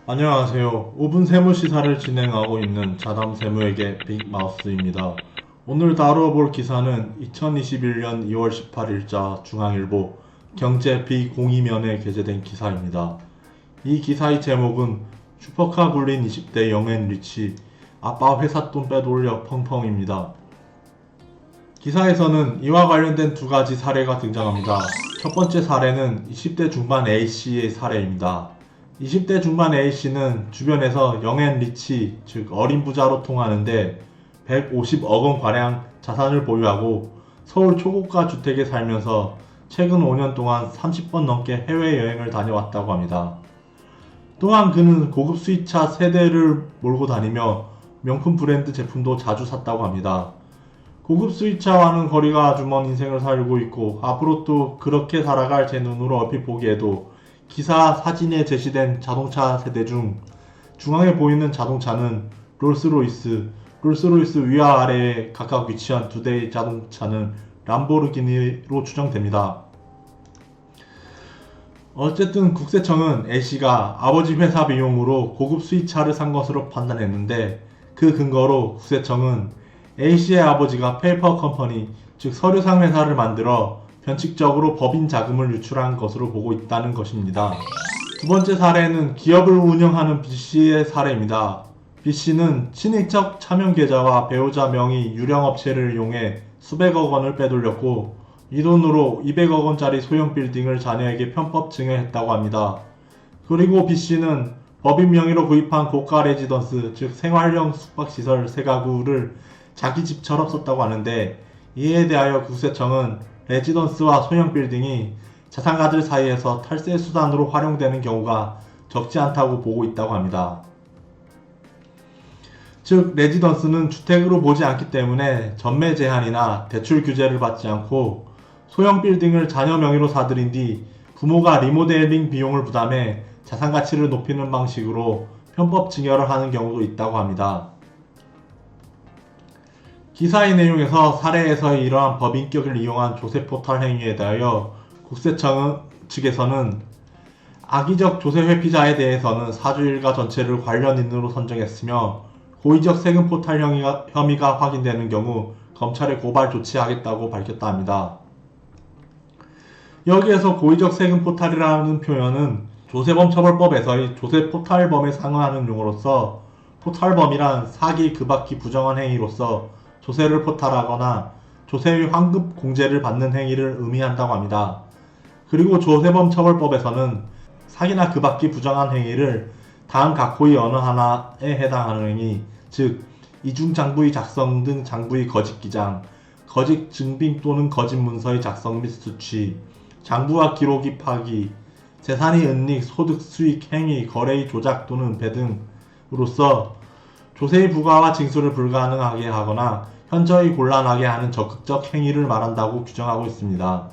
안녕하세요. 5분 세무 시사를 진행하고 있는 자담 세무에게 빅마우스입니다. 오늘 다뤄볼 기사는 2021년 2월 18일자 중앙일보 경제 비공의면에 게재된 기사입니다. 이 기사의 제목은 슈퍼카 굴린 20대 영앤 리치, 아빠 회사 돈 빼돌려 펑펑입니다. 기사에서는 이와 관련된 두 가지 사례가 등장합니다. 첫 번째 사례는 20대 중반 A씨의 사례입니다. 20대 중반 A씨는 주변에서 영앤 리치, 즉 어린 부자로 통하는데 150억 원가량 자산을 보유하고 서울 초고가 주택에 살면서 최근 5년 동안 30번 넘게 해외여행을 다녀왔다고 합니다. 또한 그는 고급 수입차 3대를 몰고 다니며 명품 브랜드 제품도 자주 샀다고 합니다. 고급 수입차와는 거리가 아주 먼 인생을 살고 있고 앞으로 또 그렇게 살아갈 제 눈으로 얼핏 보기에도 기사 사진에 제시된 자동차 세대 중 중앙에 보이는 자동차는 롤스로이스 위와 아래에 각각 위치한 두 대의 자동차는 람보르기니로 추정됩니다. 어쨌든 국세청은 A씨가 아버지 회사 비용으로 고급 수입차를 산 것으로 판단했는데 그 근거로 국세청은 A씨의 아버지가 페이퍼 컴퍼니, 즉 서류상 회사를 만들어 변칙적으로 법인 자금을 유출한 것으로 보고 있다는 것입니다. 두 번째 사례는 기업을 운영하는 B씨의 사례입니다. B씨는 친인척 차명 계좌와 배우자 명의 유령업체를 이용해 수백억 원을 빼돌렸고 이 돈으로 200억 원짜리 소형 빌딩을 자녀에게 편법 증여했다고 합니다. 그리고 B씨는 법인 명의로 구입한 고가 레지던스, 즉 생활형 숙박시설 3가구를 자기 집처럼 썼다고 하는데 이에 대하여 국세청은 레지던스와 소형 빌딩이 자산가들 사이에서 탈세 수단으로 활용되는 경우가 적지 않다고 보고 있다고 합니다. 즉 레지던스는 주택으로 보지 않기 때문에 전매 제한이나 대출 규제를 받지 않고 소형 빌딩을 자녀 명의로 사들인 뒤 부모가 리모델링 비용을 부담해 자산 가치를 높이는 방식으로 편법 증여를 하는 경우도 있다고 합니다. 기사의 내용에서 사례에서의 이러한 법인격을 이용한 조세 포탈 행위에 대하여 국세청 측에서는 악의적 조세 회피자에 대해서는 사주 일가 전체를 관련인으로 선정했으며 고의적 세금 포탈 혐의가 확인되는 경우 검찰에 고발 조치하겠다고 밝혔다 합니다. 여기에서 고의적 세금 포탈이라는 표현은 조세범 처벌법에서의 조세 포탈범에 상응하는 용어로서 포탈범이란 사기 그 밖이 부정한 행위로서 조세를 포탈하거나 조세의 환급 공제를 받는 행위를 의미한다고 합니다. 그리고 조세범 처벌법에서는 사기나 그 밖이 부정한 행위를 다음 각호의 어느 하나에 해당하는 행위, 즉 이중장부의 작성 등 장부의 거짓 기장, 거짓 증빙 또는 거짓 문서의 작성 및 수취, 장부와 기록의 파기, 재산의 은닉, 소득, 수익, 행위, 거래의 조작 또는 배 등으로서 조세의 부과와 징수를 불가능하게 하거나 현저히 곤란하게 하는 적극적 행위를 말한다고 규정하고 있습니다.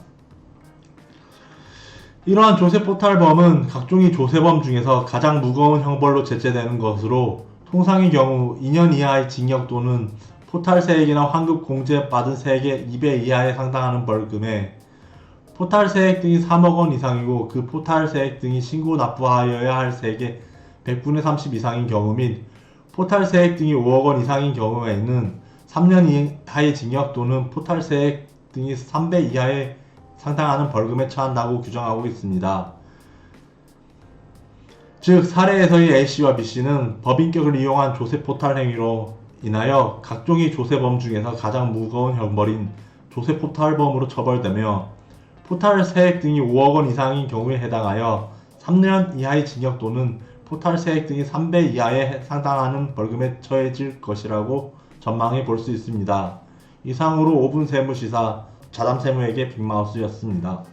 이러한 조세 포탈범은 각종의 조세범 중에서 가장 무거운 형벌로 제재되는 것으로 통상의 경우 2년 이하의 징역 또는 포탈 세액이나 환급 공제 받은 세액의 2배 이하에 상당하는 벌금에 포탈 세액 등이 3억 원 이상이고 그 포탈 세액 등이 신고 납부하여야 할 세액의 100분의 30 이상인 경우 및 포탈 세액 등이 5억 원 이상인 경우에는 3년 이하의 징역 또는 포탈 세액 등이 3배 이하에 상당하는 벌금에 처한다고 규정하고 있습니다. 즉 사례에서의 A씨와 B씨는 법인격을 이용한 조세 포탈 행위로 인하여 각종의 조세범 중에서 가장 무거운 형벌인 조세 포탈범으로 처벌되며 포탈 세액 등이 5억 원 이상인 경우에 해당하여 3년 이하의 징역 또는 포탈 세액 등이 3배 이하에 상당하는 벌금에 처해질 것이라고 전망해 볼 수 있습니다. 이상으로 5분 세무시사 자담세무에게 빅마우스였습니다.